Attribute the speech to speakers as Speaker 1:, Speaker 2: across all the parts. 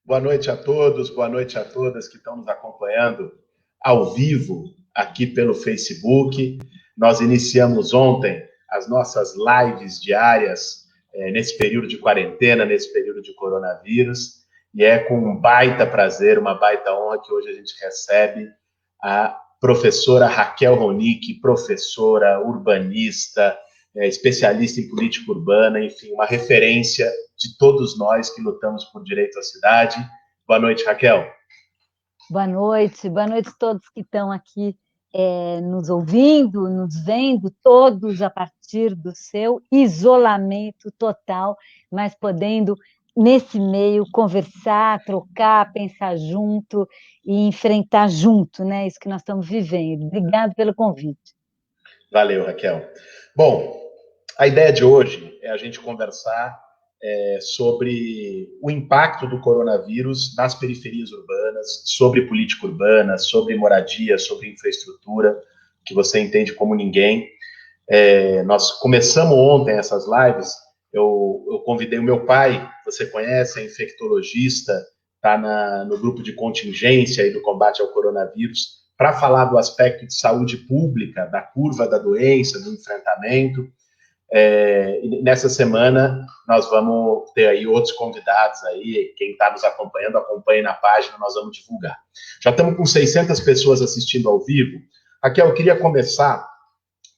Speaker 1: Boa noite a todos, boa noite a todas que estão nos acompanhando ao vivo aqui pelo Facebook. Nós iniciamos ontem as nossas lives diárias nesse período de quarentena, nesse período de coronavírus, e é com um baita prazer, uma baita honra que hoje a gente recebe a professora Raquel Ronick, professora, urbanista, especialista em política urbana, enfim, uma referência de todos nós que lutamos por direito à cidade. Boa noite, Raquel.
Speaker 2: Boa noite a todos que estão aqui nos ouvindo, nos vendo, todos a partir do seu isolamento total, mas podendo, nesse meio, conversar, trocar, pensar junto e enfrentar junto, né? Isso que nós estamos vivendo. Obrigado pelo convite.
Speaker 1: Valeu, Raquel. Bom, a ideia de hoje é a gente conversar sobre o impacto do coronavírus nas periferias urbanas, sobre política urbana, sobre moradia, sobre infraestrutura, que você entende como ninguém. Nós começamos ontem essas lives, eu convidei o meu pai, você conhece, é infectologista, está no grupo de contingência e do combate ao coronavírus, para falar do aspecto de saúde pública, da curva da doença, do enfrentamento. E nessa semana nós vamos ter aí outros convidados aí, quem está nos acompanhando, acompanhe na página, nós vamos divulgar. Já estamos com 600 pessoas assistindo ao vivo. Raquel, eu queria começar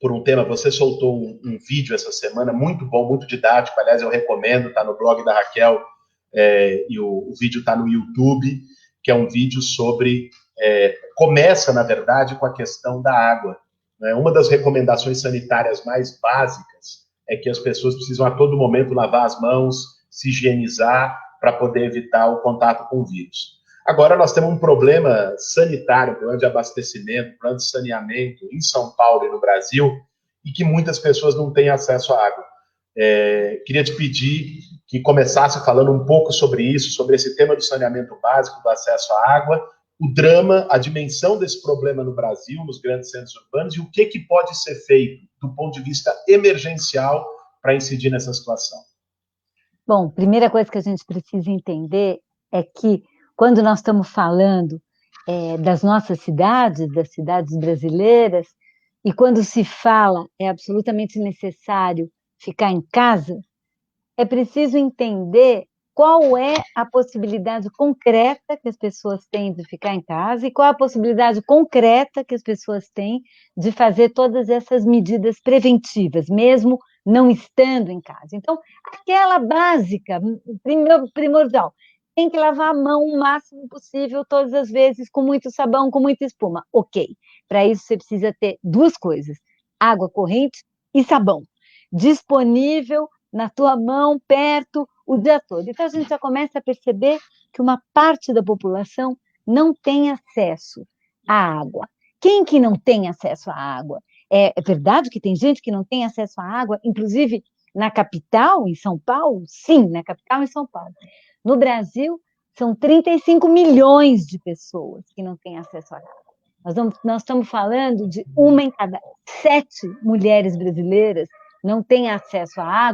Speaker 1: por um tema, você soltou um vídeo essa semana, muito bom, muito didático, aliás, eu recomendo, está no blog da Raquel, e o vídeo está no YouTube, que é um vídeo sobre, começa, na verdade, com a questão da água. Né? Uma das recomendações sanitárias mais básicas é que as pessoas precisam a todo momento lavar as mãos, se higienizar, para poder evitar o contato com o vírus. Agora nós temos um problema sanitário, um problema de abastecimento, um problema de saneamento em São Paulo e no Brasil, e que muitas pessoas não têm acesso à água. Queria te pedir que começasse falando um pouco sobre isso, sobre esse tema do saneamento básico, do acesso à água, o drama, a dimensão desse problema no Brasil, nos grandes centros urbanos, e o que pode ser feito do ponto de vista emergencial para incidir nessa situação.
Speaker 2: Bom, primeira coisa que a gente precisa entender é que quando nós estamos falando das nossas cidades, das cidades brasileiras, e quando se fala é absolutamente necessário ficar em casa, é preciso entender qual é a possibilidade concreta que as pessoas têm de ficar em casa e qual a possibilidade concreta que as pessoas têm de fazer todas essas medidas preventivas, mesmo não estando em casa. Então, aquela básica, primordial, tem que lavar a mão o máximo possível, todas as vezes, com muito sabão, com muita espuma. Ok, para isso você precisa ter duas coisas, água corrente e sabão, disponível na tua mão, perto, o dia todo. Então, a gente já começa a perceber que uma parte da população não tem acesso à água. Quem que não tem acesso à água? É verdade que tem gente que não tem acesso à água, inclusive na capital, em São Paulo? Sim, na capital, em São Paulo. No Brasil, são 35 milhões de pessoas que não têm acesso à água. Nós estamos falando de 1 em cada 7 mulheres brasileiras não tem acesso à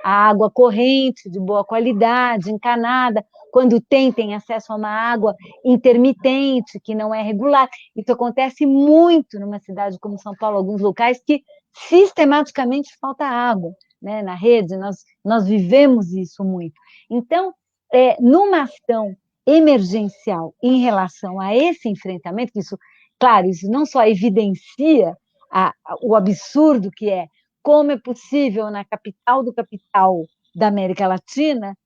Speaker 2: água corrente, de boa qualidade, encanada. Quando tem acesso a uma água intermitente, que não é regular. Isso acontece muito numa cidade como São Paulo, alguns locais que sistematicamente falta água, né, na rede, nós vivemos isso muito. Então, numa ação emergencial em relação a esse enfrentamento, isso, claro, isso não só evidencia o absurdo que é como é possível na capital do capital da América Latina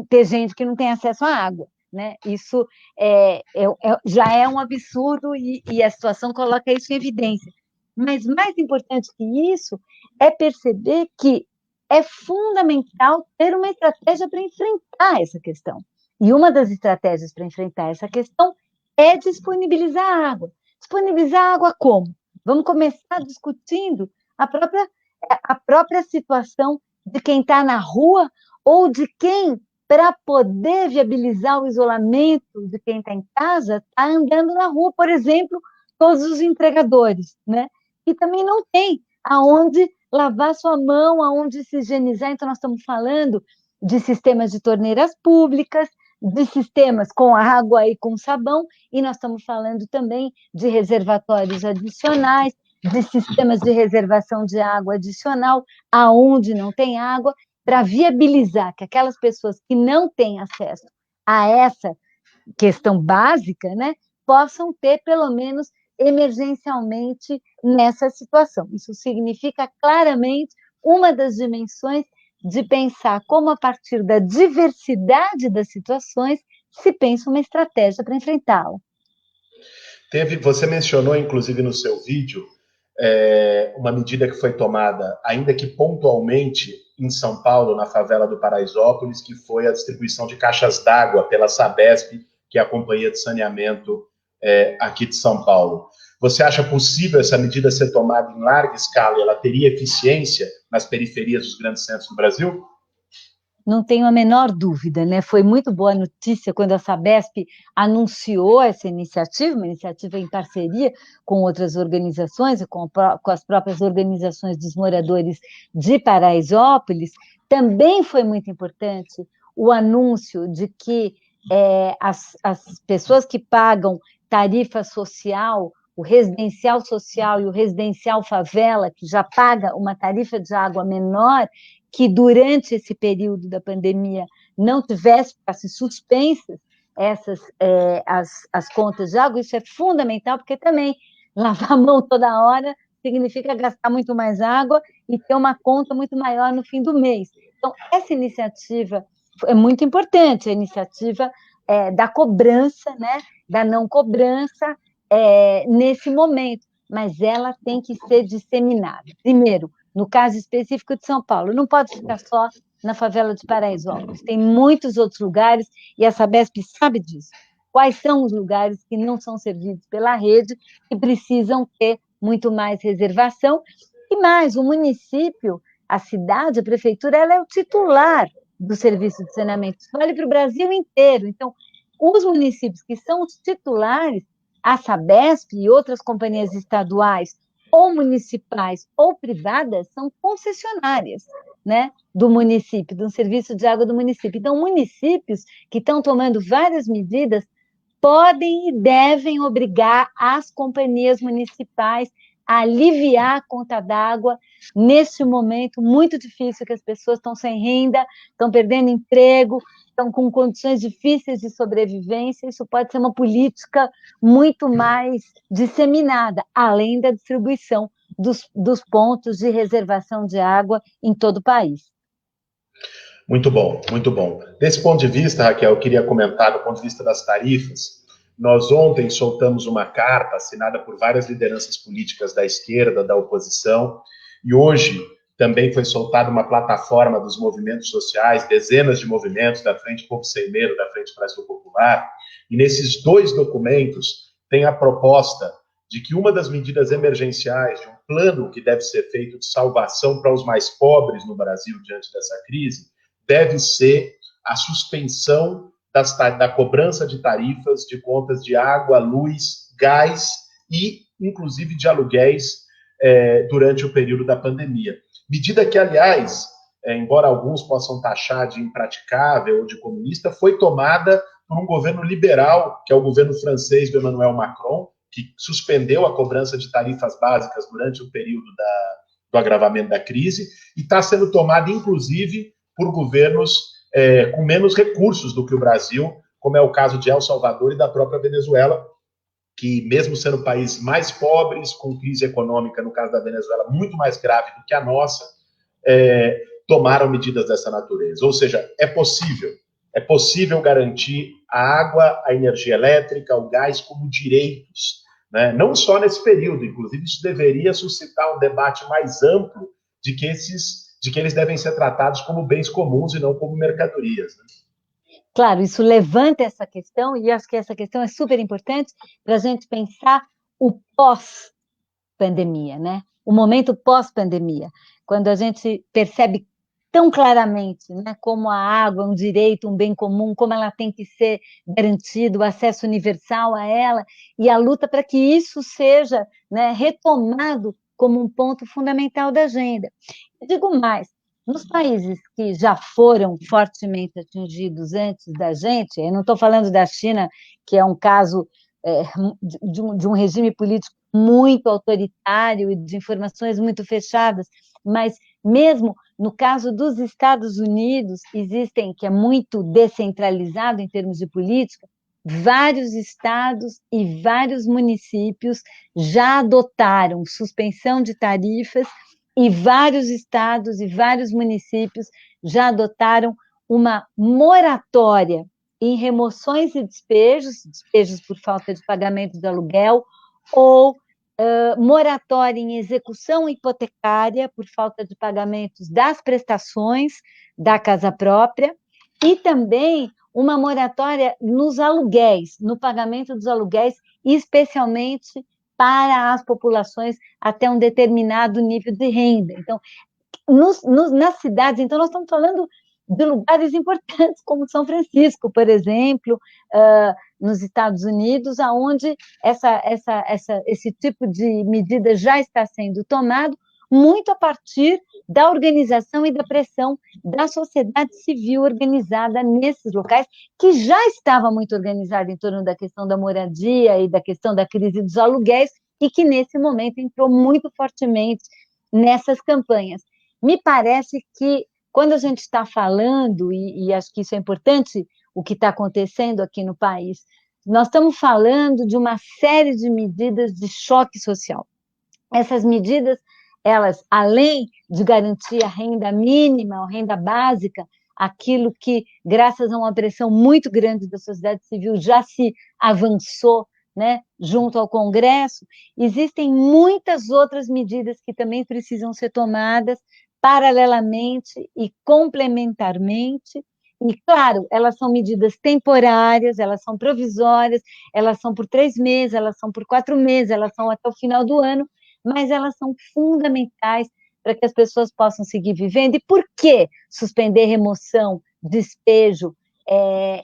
Speaker 2: ter gente que não tem acesso à água, né? Isso já é um absurdo e a situação coloca isso em evidência. Mas mais importante que isso é perceber que é fundamental ter uma estratégia para enfrentar essa questão. E uma das estratégias para enfrentar essa questão é disponibilizar água. Disponibilizar água como? Vamos começar discutindo a própria situação de quem está na rua ou de quem, para poder viabilizar o isolamento de quem está em casa, está andando na rua, por exemplo, todos os entregadores, né? E também não tem aonde lavar sua mão, aonde se higienizar. Então, nós estamos falando de sistemas de torneiras públicas, de sistemas com água e com sabão, e nós estamos falando também de reservatórios adicionais, de sistemas de reservação de água adicional, aonde não tem água, para viabilizar que aquelas pessoas que não têm acesso a essa questão básica, né, possam ter, pelo menos emergencialmente, nessa situação. Isso significa claramente uma das dimensões de pensar como, a partir da diversidade das situações, se pensa uma estratégia para enfrentá-la.
Speaker 1: Você mencionou, inclusive, no seu vídeo, uma medida que foi tomada, ainda que pontualmente, em São Paulo, na favela do Paraisópolis, que foi a distribuição de caixas d'água pela Sabesp, que é a companhia de saneamento aqui de São Paulo. Você acha possível essa medida ser tomada em larga escala e ela teria eficiência nas periferias dos grandes centros do Brasil?
Speaker 2: Não tenho a menor dúvida, né? Foi muito boa a notícia quando a Sabesp anunciou essa iniciativa, uma iniciativa em parceria com outras organizações e com as próprias organizações dos moradores de Paraisópolis. Também foi muito importante o anúncio de que as pessoas que pagam tarifa social, o residencial social e o residencial favela, que já paga uma tarifa de água menor, que durante esse período da pandemia não ficassem suspensas as contas de água. Isso é fundamental, porque também lavar a mão toda hora significa gastar muito mais água e ter uma conta muito maior no fim do mês. Então, essa iniciativa é muito importante, a iniciativa da cobrança, né, da não cobrança nesse momento, mas ela tem que ser disseminada. Primeiro, no caso específico de São Paulo, não pode ficar só na favela de Paraisópolis, tem muitos outros lugares, e a Sabesp sabe disso. Quais são os lugares que não são servidos pela rede, que precisam ter muito mais reservação, e mais, o município, a cidade, a prefeitura, ela é o titular do serviço de saneamento, isso vale para o Brasil inteiro. Então, os municípios que são os titulares, a Sabesp e outras companhias estaduais, ou municipais ou privadas, são concessionárias, né, do município, do serviço de água do município. Então, municípios que estão tomando várias medidas podem e devem obrigar as companhias municipais a aliviar a conta d'água nesse momento muito difícil, que as pessoas estão sem renda, estão perdendo emprego, estão com condições difíceis de sobrevivência. Isso pode ser uma política muito mais disseminada, além da distribuição dos pontos de reservação de água em todo o país.
Speaker 1: Muito bom, muito bom. Desse ponto de vista, Raquel, eu queria comentar, do ponto de vista das tarifas, nós ontem soltamos uma carta assinada por várias lideranças políticas da esquerda, da oposição, e hoje também foi soltada uma plataforma dos movimentos sociais, dezenas de movimentos, da Frente Povo Sem Medo, da Frente Brasil Popular, e nesses dois documentos tem a proposta de que uma das medidas emergenciais de um plano que deve ser feito de salvação para os mais pobres no Brasil diante dessa crise deve ser a suspensão da cobrança de tarifas de contas de água, luz, gás e, inclusive, de aluguéis durante o período da pandemia. Medida que, aliás, embora alguns possam taxar de impraticável ou de comunista, foi tomada por um governo liberal, que é o governo francês do Emmanuel Macron, que suspendeu a cobrança de tarifas básicas durante o período do agravamento da crise, e está sendo tomada, inclusive, por governos com menos recursos do que o Brasil, como é o caso de El Salvador e da própria Venezuela, que mesmo sendo países mais pobres, com crise econômica, no caso da Venezuela, muito mais grave do que a nossa, tomaram medidas dessa natureza. Ou seja, é possível garantir a água, a energia elétrica, o gás como direitos, né? Não só nesse período, inclusive isso deveria suscitar um debate mais amplo de que eles devem ser tratados como bens comuns e não como mercadorias, né?
Speaker 2: Claro, isso levanta essa questão, e acho que essa questão é super importante para a gente pensar o pós-pandemia, né? O momento pós-pandemia, quando a gente percebe tão claramente, né, como a água é um direito, um bem comum, como ela tem que ser garantido, o acesso universal a ela, e a luta para que isso seja, né, retomado como um ponto fundamental da agenda. Eu digo mais, Nos países que já foram fortemente atingidos antes da gente, eu não estou falando da China, que é um caso de um regime político muito autoritário e de informações muito fechadas, mas mesmo no caso dos Estados Unidos, existem, que é muito descentralizado em termos de política, vários estados e vários municípios já adotaram suspensão de tarifas e vários estados e vários municípios já adotaram uma moratória em remoções e despejos, despejos por falta de pagamento de aluguel, ou moratória em execução hipotecária por falta de pagamentos das prestações da casa própria, e também uma moratória nos aluguéis, no pagamento dos aluguéis, especialmente para as populações até um determinado nível de renda. Então, nas cidades, então, nós estamos falando de lugares importantes, como São Francisco, por exemplo, nos Estados Unidos, onde esse tipo de medida já está sendo tomado, muito a partir da organização e da pressão da sociedade civil organizada nesses locais, que já estava muito organizada em torno da questão da moradia e da questão da crise dos aluguéis, e que, nesse momento, entrou muito fortemente nessas campanhas. Me parece que, quando a gente está falando, e acho que isso é importante, o que está acontecendo aqui no país, nós estamos falando de uma série de medidas de choque social. Essas medidas, elas, além de garantir a renda mínima, a renda básica, aquilo que, graças a uma pressão muito grande da sociedade civil, já se avançou, né, junto ao Congresso, existem muitas outras medidas que também precisam ser tomadas paralelamente e complementarmente. E, claro, elas são medidas temporárias, elas são provisórias, elas são por 3 meses, elas são por 4 meses, elas são até o final do ano, mas elas são fundamentais para que as pessoas possam seguir vivendo. E por que suspender remoção, despejo,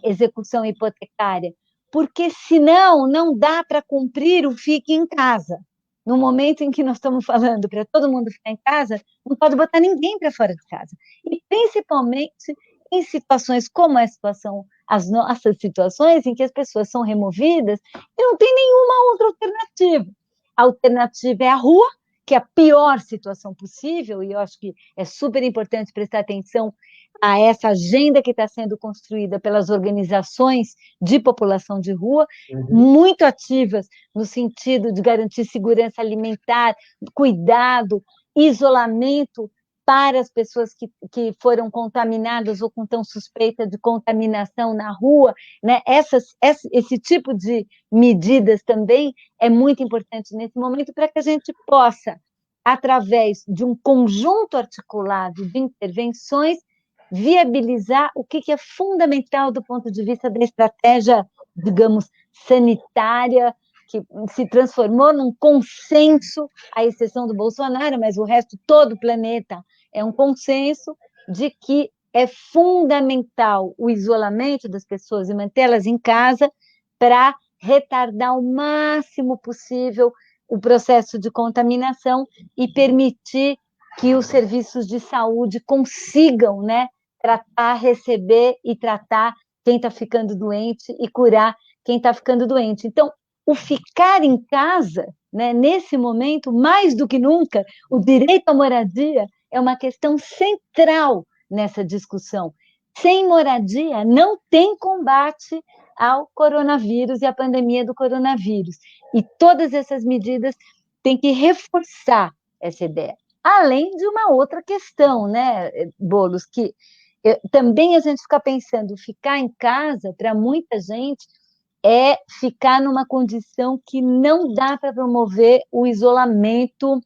Speaker 2: execução hipotecária? Porque, senão, não dá para cumprir o fique em casa. No momento em que nós estamos falando para todo mundo ficar em casa, não pode botar ninguém para fora de casa. E, principalmente, em situações como as nossas situações, em que as pessoas são removidas e não tem nenhuma outra alternativa. A alternativa é a rua, que é a pior situação possível, e eu acho que é super importante prestar atenção a essa agenda que está sendo construída pelas organizações de população de rua, muito ativas no sentido de garantir segurança alimentar, cuidado, isolamento para as pessoas que foram contaminadas ou com tão suspeita de contaminação na rua, né? Esse tipo de medidas também é muito importante nesse momento para que a gente possa, através de um conjunto articulado de intervenções, viabilizar o que é fundamental do ponto de vista da estratégia, digamos, sanitária, que se transformou num consenso, à exceção do Bolsonaro, mas o resto, todo o planeta, é um consenso de que é fundamental o isolamento das pessoas e mantê-las em casa para retardar o máximo possível o processo de contaminação e permitir que os serviços de saúde consigam, né, tratar, receber e tratar quem está ficando doente e curar quem está ficando doente. Então, o ficar em casa, né, nesse momento, mais do que nunca, o direito à moradia é uma questão central nessa discussão. Sem moradia, não tem combate ao coronavírus e à pandemia do coronavírus. E todas essas medidas têm que reforçar essa ideia. Além de uma outra questão, né, Boulos, que também a gente fica pensando, ficar em casa, para muita gente, é ficar numa condição que não dá para promover o isolamento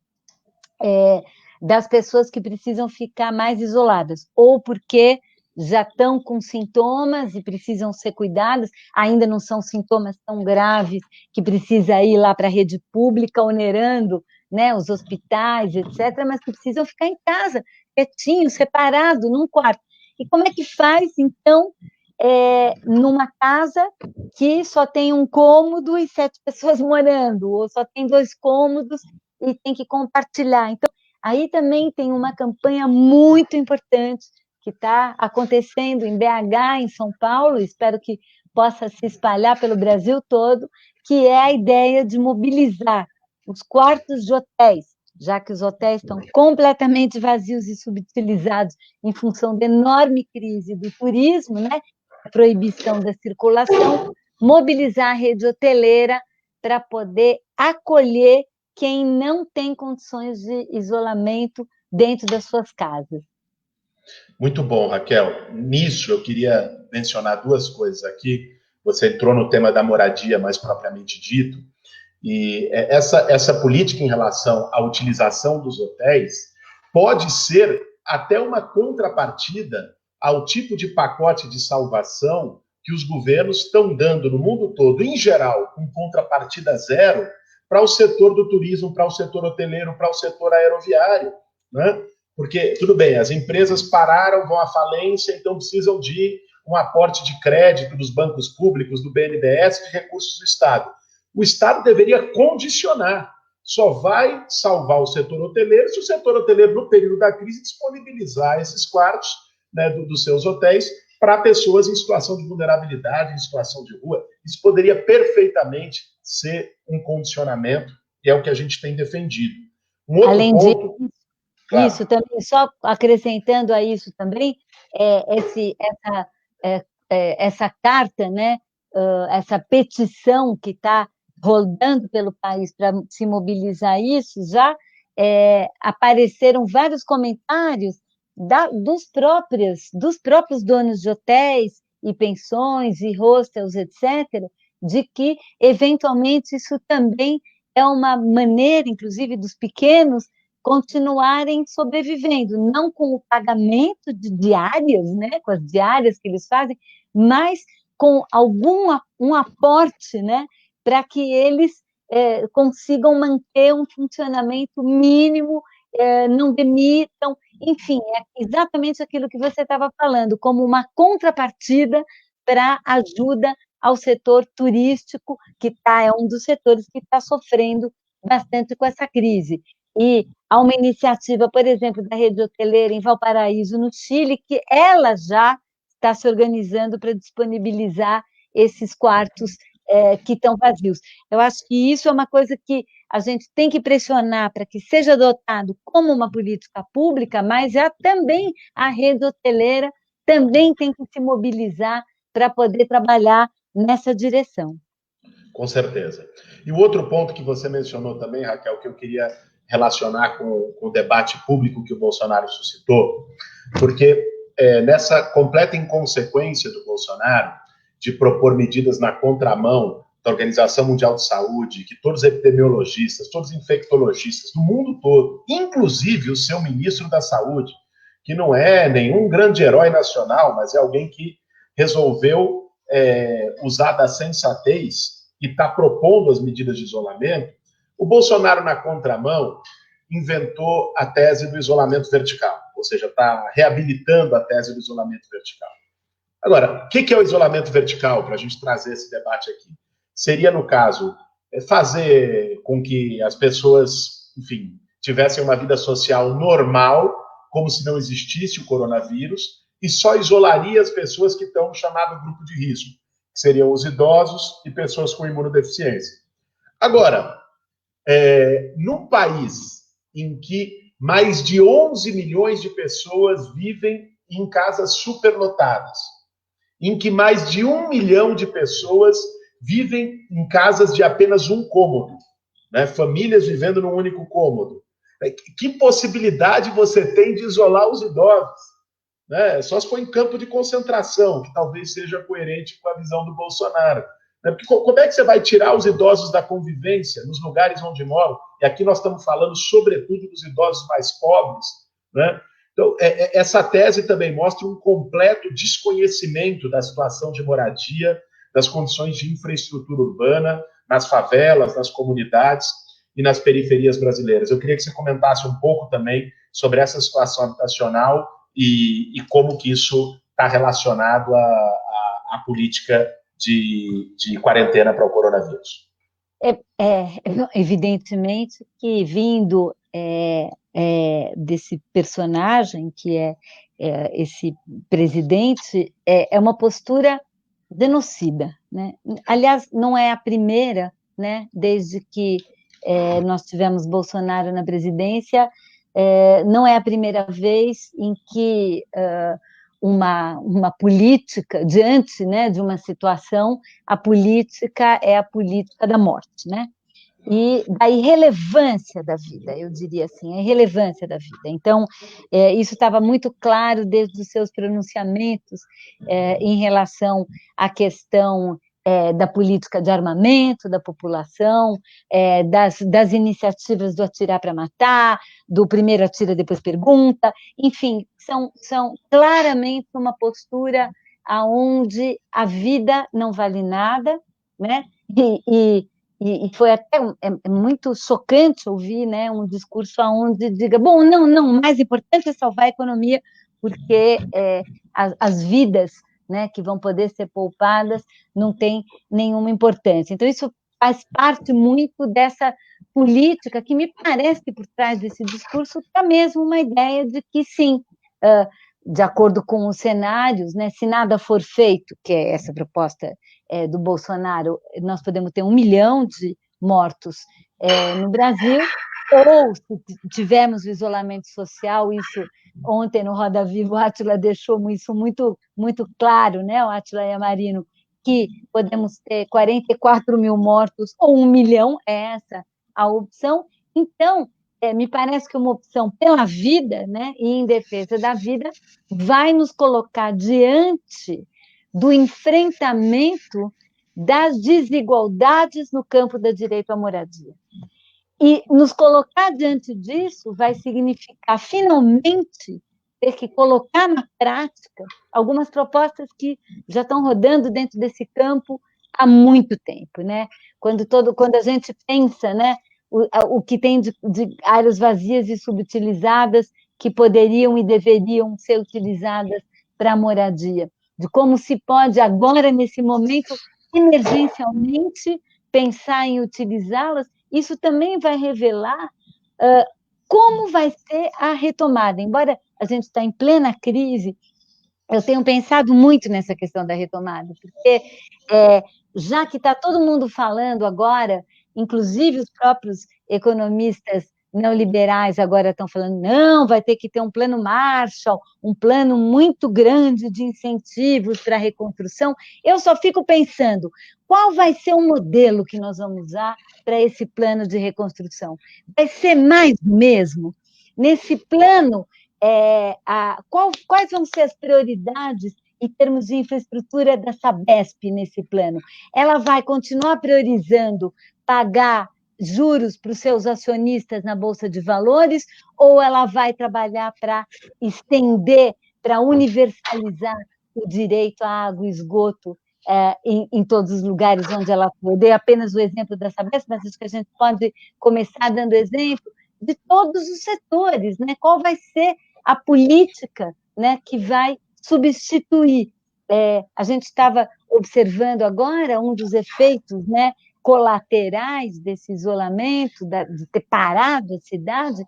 Speaker 2: das pessoas que precisam ficar mais isoladas, ou porque já estão com sintomas e precisam ser cuidadas, ainda não são sintomas tão graves que precisa ir lá para a rede pública, onerando, né, os hospitais, etc., mas que precisam ficar em casa, quietinho, separado, num quarto. E como é que faz, então, numa casa que só tem um cômodo e 7 pessoas morando, ou só tem 2 cômodos e tem que compartilhar? Então, Aí também tem uma campanha muito importante que está acontecendo em BH, em São Paulo, espero que possa se espalhar pelo Brasil todo, que é a ideia de mobilizar os quartos de hotéis, já que os hotéis estão completamente vazios e subutilizados em função da enorme crise do turismo, né? A proibição da circulação, mobilizar a rede hoteleira para poder acolher quem não tem condições de isolamento dentro das suas casas.
Speaker 1: Muito bom, Raquel. Nisso, eu queria mencionar duas coisas aqui. Você entrou no tema da moradia, mais propriamente dito, e essa política em relação à utilização dos hotéis pode ser até uma contrapartida ao tipo de pacote de salvação que os governos estão dando no mundo todo, em geral, com contrapartida zero, para o setor do turismo, para o setor hoteleiro, para o setor aeroviário, né? Porque, tudo bem, as empresas pararam, vão à falência, então precisam de um aporte de crédito dos bancos públicos, do BNDES, de recursos do Estado. O Estado deveria condicionar. Só vai salvar o setor hoteleiro se o setor hoteleiro, no período da crise, disponibilizar esses quartos, né, dos seus hotéis para pessoas em situação de vulnerabilidade, em situação de rua. Isso poderia perfeitamente ser um condicionamento, e é o que a gente tem defendido. Um outro
Speaker 2: Além
Speaker 1: ponto...
Speaker 2: disso,
Speaker 1: Claro.
Speaker 2: isso também, só acrescentando a isso também, essa carta, né, essa petição que está rodando pelo país para se mobilizar isso, já apareceram vários comentários dos próprios donos de hotéis e pensões e hostels, etc., de que, eventualmente, isso também é uma maneira, inclusive, dos pequenos continuarem sobrevivendo, não com o pagamento de diárias, né, com as diárias que eles fazem, mas com um aporte, né, para que eles consigam manter um funcionamento mínimo, não demitam, enfim, é exatamente aquilo que você estava falando, como uma contrapartida para ajuda ao setor turístico, que é um dos setores que está sofrendo bastante com essa crise. E há uma iniciativa, por exemplo, da rede hoteleira em Valparaíso, no Chile, que ela já está se organizando para disponibilizar esses quartos que estão vazios. Eu acho que isso é uma coisa que a gente tem que pressionar para que seja adotado como uma política pública, mas também a rede hoteleira também tem que se mobilizar para poder trabalhar nessa direção.
Speaker 1: Com certeza. E o outro ponto que você mencionou também, Raquel, que eu queria relacionar com o debate público que o Bolsonaro suscitou, porque nessa completa inconsequência do Bolsonaro de propor medidas na contramão da Organização Mundial de Saúde, que todos os epidemiologistas, todos os infectologistas do mundo todo, inclusive o seu ministro da Saúde, que não é nenhum grande herói nacional, mas é alguém que resolveu usar da sensatez e está propondo as medidas de isolamento, o Bolsonaro, na contramão, inventou a tese do isolamento vertical, ou seja, está reabilitando a tese do isolamento vertical. Agora, o que é o isolamento vertical, para a gente trazer esse debate aqui? Seria, no caso, fazer com que as pessoas, enfim, tivessem uma vida social normal, como se não existisse o coronavírus, e só isolaria as pessoas que estão no chamado grupo de risco, que seriam os idosos e pessoas com imunodeficiência. Agora, num país em que mais de 11 milhões de pessoas vivem em casas superlotadas, em que mais de 1 milhão de pessoas vivem em casas de apenas um cômodo, né? Famílias vivendo num único cômodo. Que possibilidade você tem de isolar os idosos? Né? Só se for em campo de concentração, que talvez seja coerente com a visão do Bolsonaro. Né? Porque como é que você vai tirar os idosos da convivência nos lugares onde moram? E aqui nós estamos falando, sobretudo, dos idosos mais pobres, né? Então, essa tese também mostra um completo desconhecimento da situação de moradia, das condições de infraestrutura urbana, nas favelas, nas comunidades e nas periferias brasileiras. Eu queria que você comentasse um pouco também sobre essa situação habitacional e como que isso está relacionado à política de quarentena para o coronavírus.
Speaker 2: Evidentemente que, vindo desse personagem, que é esse presidente, é uma postura genocida, né? Aliás, não é a primeira, né? Desde que nós tivemos Bolsonaro na presidência, não é a primeira vez em que uma política, diante, né, de uma situação, a política é a política da morte, né? E da irrelevância da vida, eu diria assim, a irrelevância da vida. Então, isso estava muito claro desde os seus pronunciamentos em relação à questão da política de armamento da população, das iniciativas do atirar para matar, do primeiro atira, depois pergunta, enfim, são claramente uma postura onde a vida não vale nada, né? E foi até muito chocante ouvir, né, um discurso onde diga, bom, não, o mais importante é salvar a economia, porque as vidas, né, que vão poder ser poupadas não tem nenhuma importância. Então, isso faz parte muito dessa política que me parece que por trás desse discurso está mesmo uma ideia de que, sim, de acordo com os cenários, né, se nada for feito, que é essa proposta do Bolsonaro, nós podemos ter 1 milhão de mortos no Brasil, ou se tivermos o isolamento social, isso ontem no Roda Viva o Átila deixou isso muito, muito claro, né, o Átila Yamarino, que podemos ter 44 mil mortos ou 1 milhão, é essa a opção. Então, me parece que uma opção pela vida, né, e em defesa da vida, vai nos colocar diante do enfrentamento das desigualdades no campo do direito à moradia. E nos colocar diante disso vai significar, finalmente, ter que colocar na prática algumas propostas que já estão rodando dentro desse campo há muito tempo, né? Quando a gente pensa, né, o que tem de áreas vazias e subutilizadas que poderiam e deveriam ser utilizadas para a moradia, de como se pode agora, nesse momento, emergencialmente, pensar em utilizá-las, isso também vai revelar como vai ser a retomada. Embora a gente está em plena crise, eu tenho pensado muito nessa questão da retomada, porque já que está todo mundo falando agora, inclusive os próprios economistas neoliberais agora estão falando, não, vai ter que ter um plano Marshall, um plano muito grande de incentivos para a reconstrução. Eu só fico pensando, qual vai ser o modelo que nós vamos usar para esse plano de reconstrução? Vai ser mais do mesmo? Nesse plano, quais vão ser as prioridades em termos de infraestrutura da Sabesp nesse plano? Ela vai continuar priorizando pagar juros para os seus acionistas na Bolsa de Valores, ou ela vai trabalhar para estender, para universalizar o direito à água e esgoto em todos os lugares onde ela for? Eu dei apenas o exemplo da Sabesp, mas acho que a gente pode começar dando exemplo de todos os setores, né? Qual vai ser a política, né, que vai substituir? A gente estava observando agora um dos efeitos, né, colaterais desse isolamento, de ter parado a cidade,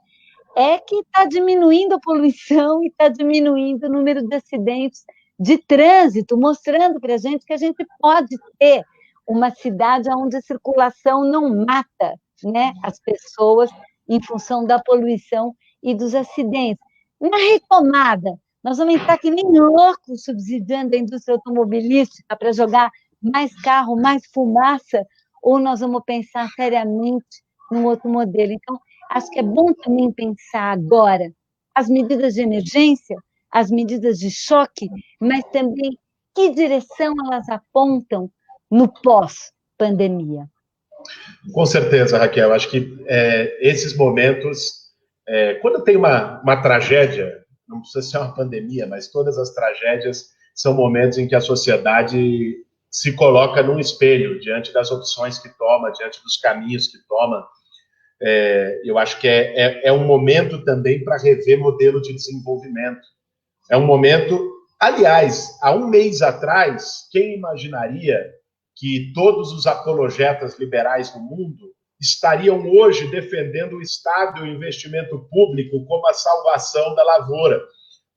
Speaker 2: é que está diminuindo a poluição e está diminuindo o número de acidentes de trânsito, mostrando para a gente que a gente pode ter uma cidade onde a circulação não mata, né, as pessoas em função da poluição e dos acidentes. Na retomada, nós vamos entrar que nem loucos subsidiando a indústria automobilística para jogar mais carro, mais fumaça, ou nós vamos pensar seriamente num outro modelo. Então, acho que é bom também pensar agora as medidas de emergência, as medidas de choque, mas também que direção elas apontam no pós-pandemia.
Speaker 1: Com certeza, Raquel. Acho que esses momentos, quando tem uma tragédia, não precisa ser uma pandemia, mas todas as tragédias são momentos em que a sociedade se coloca num espelho diante das opções que toma, diante dos caminhos que toma. Eu acho que é um momento também para rever modelo de desenvolvimento. É um momento, aliás, há um mês atrás, quem imaginaria que todos os apologetas liberais no mundo estariam hoje defendendo o Estado e o investimento público como a salvação da lavoura,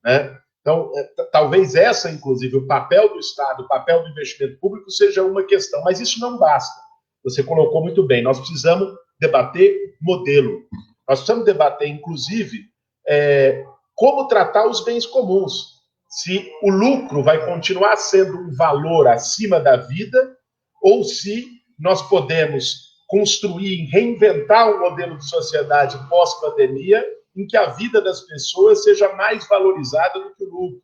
Speaker 1: né? Então, talvez essa, inclusive, o papel do Estado, o papel do investimento público seja uma questão, mas isso não basta. Você colocou muito bem, nós precisamos debater modelo. Nós precisamos debater, inclusive, como tratar os bens comuns. Se o lucro vai continuar sendo um valor acima da vida ou se nós podemos construir, reinventar um modelo de sociedade pós-pandemia em que a vida das pessoas seja mais valorizada do que o lucro,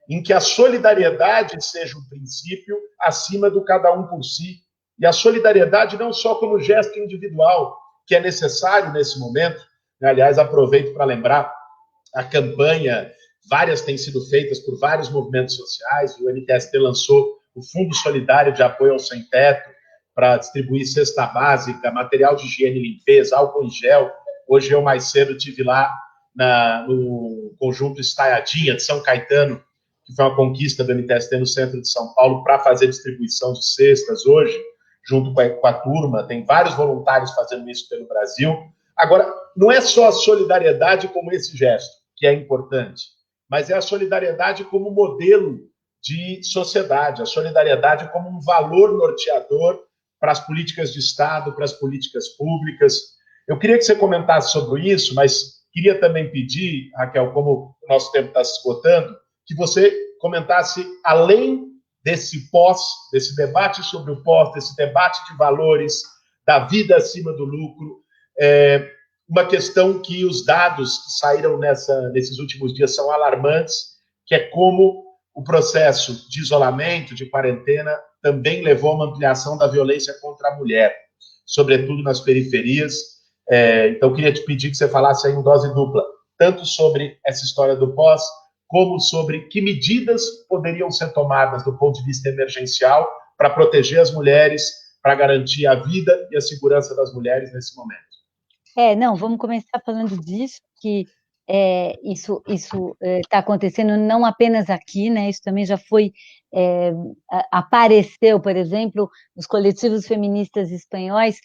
Speaker 1: em que a solidariedade seja um princípio acima do cada um por si. E a solidariedade não só como gesto individual, que é necessário nesse momento. Aliás, aproveito para lembrar a campanha, várias têm sido feitas por vários movimentos sociais, o MTST lançou o Fundo Solidário de Apoio ao Sem Teto para distribuir cesta básica, material de higiene e limpeza, álcool em gel. Hoje eu mais cedo estive lá no conjunto Estaiadinha de São Caetano, que foi uma conquista do MTST no centro de São Paulo, para fazer distribuição de cestas hoje, junto com a turma. Tem vários voluntários fazendo isso pelo Brasil. Agora, não é só a solidariedade como esse gesto, que é importante, mas é a solidariedade como modelo de sociedade, a solidariedade como um valor norteador para as políticas de Estado, para as políticas públicas. Eu queria que você comentasse sobre isso, mas queria também pedir, Raquel, como o nosso tempo está se esgotando, que você comentasse, além desse desse debate sobre o pós, desse debate de valores, da vida acima do lucro, uma questão que os dados que saíram nesses últimos dias são alarmantes, que é como o processo de isolamento, de quarentena, também levou a uma ampliação da violência contra a mulher, sobretudo nas periferias. Então, eu queria te pedir que você falasse aí em dose dupla, tanto sobre essa história do pós, como sobre que medidas poderiam ser tomadas do ponto de vista emergencial para proteger as mulheres, para garantir a vida e a segurança das mulheres nesse momento.
Speaker 2: Não, vamos começar falando disso, que isso está acontecendo não apenas aqui, né? Isso também já foi, apareceu, por exemplo, nos coletivos feministas espanhóis,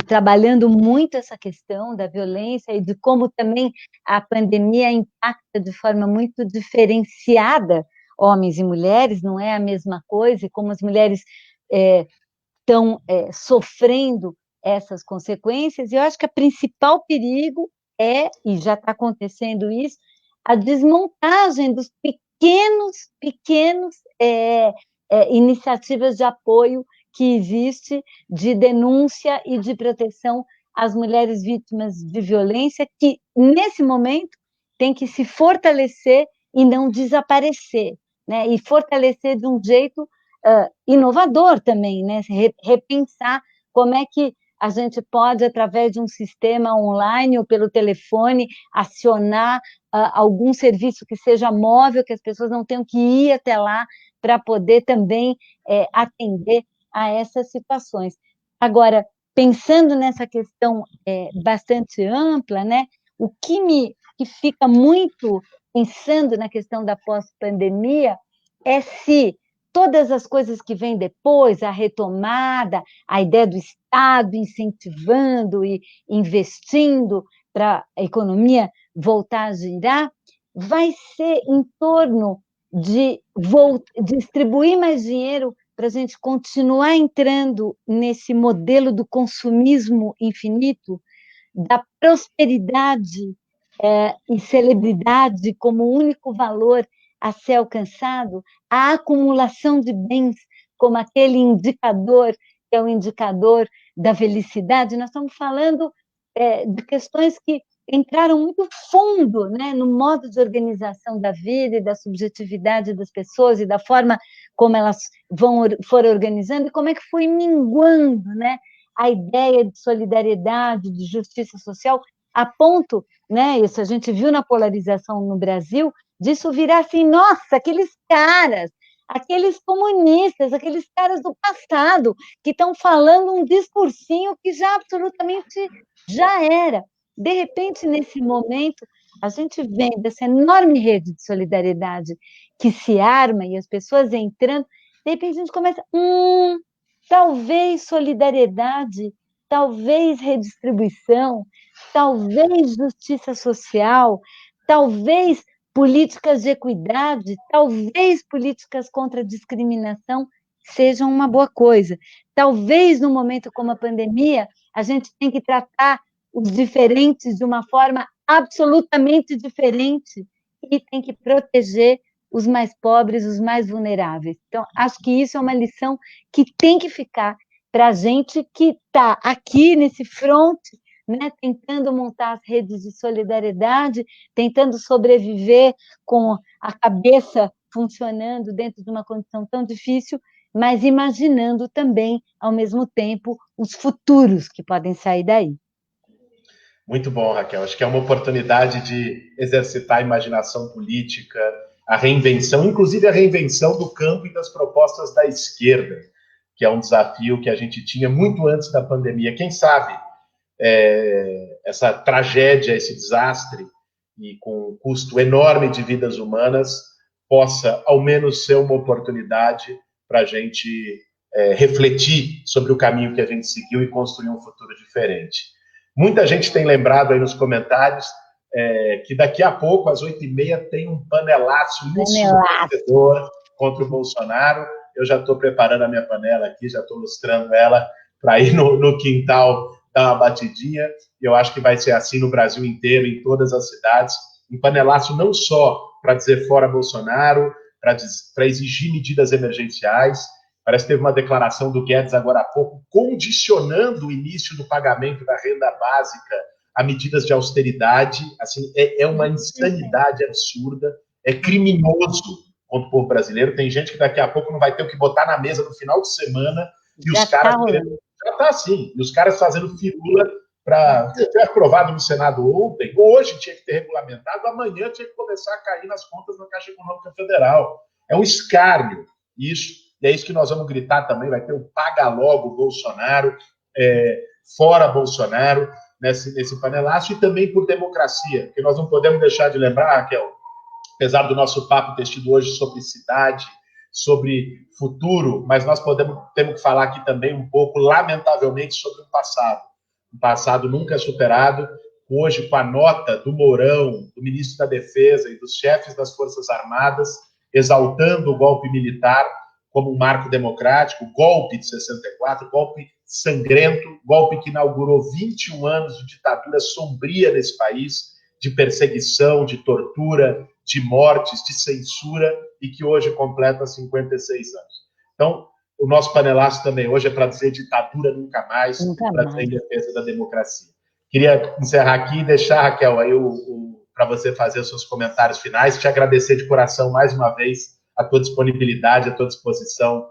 Speaker 2: trabalhando muito essa questão da violência e de como também a pandemia impacta de forma muito diferenciada homens e mulheres, não é a mesma coisa, e como as mulheres estão sofrendo essas consequências. E eu acho que o principal perigo e já está acontecendo isso, a desmontagem dos pequenos iniciativas de apoio que existe de denúncia e de proteção às mulheres vítimas de violência, que, nesse momento, tem que se fortalecer e não desaparecer, né? E fortalecer de um jeito inovador também, né? Repensar como é que a gente pode, através de um sistema online ou pelo telefone, acionar algum serviço que seja móvel, que as pessoas não tenham que ir até lá para poder também atender a essas situações. Agora, pensando nessa questão bastante ampla, né, o que fica muito pensando na questão da pós-pandemia é se todas as coisas que vêm depois, a retomada, a ideia do Estado incentivando e investindo para a economia voltar a girar, vai ser em torno de distribuir mais dinheiro para a gente continuar entrando nesse modelo do consumismo infinito, da prosperidade e celebridade como único valor a ser alcançado, a acumulação de bens como aquele indicador, que é o indicador da felicidade. Nós estamos falando de questões que entraram muito fundo, né, no modo de organização da vida e da subjetividade das pessoas e da forma como elas foram organizando e como é que foi minguando, né, a ideia de solidariedade, de justiça social, a ponto, né, isso a gente viu na polarização no Brasil, disso virar assim, nossa, aqueles comunistas, aqueles caras do passado, que estão falando um discursinho que já absolutamente já era. De repente, nesse momento, a gente vê dessa enorme rede de solidariedade que se arma e as pessoas entrando, de repente a gente começa, talvez solidariedade talvez redistribuição, talvez justiça social, talvez políticas de equidade, talvez políticas contra a discriminação sejam uma boa coisa. Talvez, num momento como a pandemia, a gente tenha que tratar os diferentes de uma forma absolutamente diferente e tem que proteger os mais pobres, os mais vulneráveis. Então, acho que isso é uma lição que tem que ficar para a gente que está aqui nesse fronte, né, tentando montar as redes de solidariedade, tentando sobreviver com a cabeça funcionando dentro de uma condição tão difícil, mas imaginando também, ao mesmo tempo, os futuros que podem sair daí.
Speaker 1: Muito bom, Raquel. Acho que é uma oportunidade de exercitar a imaginação política, a reinvenção, inclusive a reinvenção do campo e das propostas da esquerda, que é um desafio que a gente tinha muito antes da pandemia. Quem sabe essa tragédia, esse desastre, e com um custo enorme de vidas humanas, possa, ao menos, ser uma oportunidade para a gente refletir sobre o caminho que a gente seguiu e construir um futuro diferente. Muita gente tem lembrado aí nos comentários que daqui a pouco, às 8h30, tem um panelaço ensurdecedor contra o Bolsonaro. Eu já estou preparando a minha panela aqui, já estou lustrando ela para ir no quintal dar uma batidinha. Eu acho que vai ser assim no Brasil inteiro, em todas as cidades. Um panelaço não só para dizer fora Bolsonaro, para exigir medidas emergenciais. Parece que teve uma declaração do Guedes agora há pouco, condicionando o início do pagamento da renda básica a medidas de austeridade. Assim, é uma insanidade absurda, é criminoso contra o povo brasileiro. Tem gente que daqui a pouco não vai ter o que botar na mesa no final de semana, e os caras... Já está assim, e os caras fazendo firula para ter aprovado no Senado ontem, hoje tinha que ter regulamentado, amanhã tinha que começar a cair nas contas da Caixa Econômica Federal. É um escárnio isso, e é isso que nós vamos gritar também, vai ter o paga logo Bolsonaro, fora Bolsonaro, nesse panelaço, e também por democracia, porque nós não podemos deixar de lembrar, Raquel, apesar do nosso papo ter sido hoje sobre cidade, sobre futuro, mas nós temos que falar aqui também um pouco, lamentavelmente, sobre o passado. Um passado nunca superado, hoje com a nota do Mourão, do ministro da Defesa e dos chefes das Forças Armadas, exaltando o golpe militar como um marco democrático, golpe de 64, golpe sangrento, golpe que inaugurou 21 anos de ditadura sombria nesse país, de perseguição, de tortura, de mortes, de censura, e que hoje completa 56 anos. Então, o nosso panelaço também hoje é para dizer ditadura nunca mais, para dizer em defesa da democracia. Queria encerrar aqui e deixar, Raquel, aí para você fazer os seus comentários finais, te agradecer de coração mais uma vez a tua disponibilidade, a tua disposição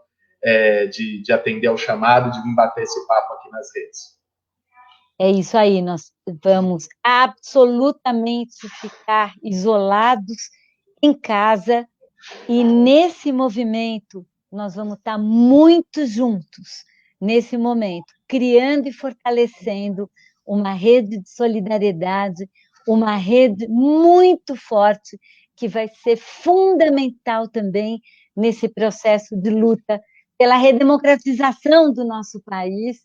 Speaker 1: de atender ao chamado, de vir bater esse papo aqui nas redes.
Speaker 2: É isso aí, nós vamos absolutamente ficar isolados em casa, e nesse movimento nós vamos estar muito juntos, nesse momento, criando e fortalecendo uma rede de solidariedade, uma rede muito forte, que vai ser fundamental também nesse processo de luta pela redemocratização do nosso país,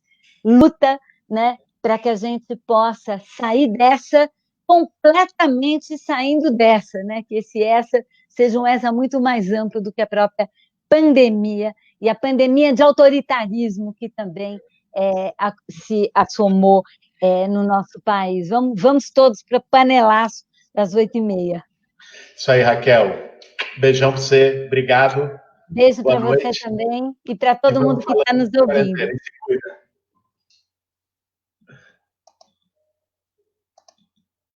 Speaker 2: luta, né, para que a gente possa sair dessa completamente saindo dessa, né? Que essa seja um essa muito mais amplo do que a própria pandemia, e a pandemia de autoritarismo que também se assomou no nosso país. Vamos todos para o panelaço das 8h30.
Speaker 1: Isso aí, Raquel. Beijão para você, obrigado.
Speaker 2: Beijo para você também e para todo mundo que está nos ouvindo.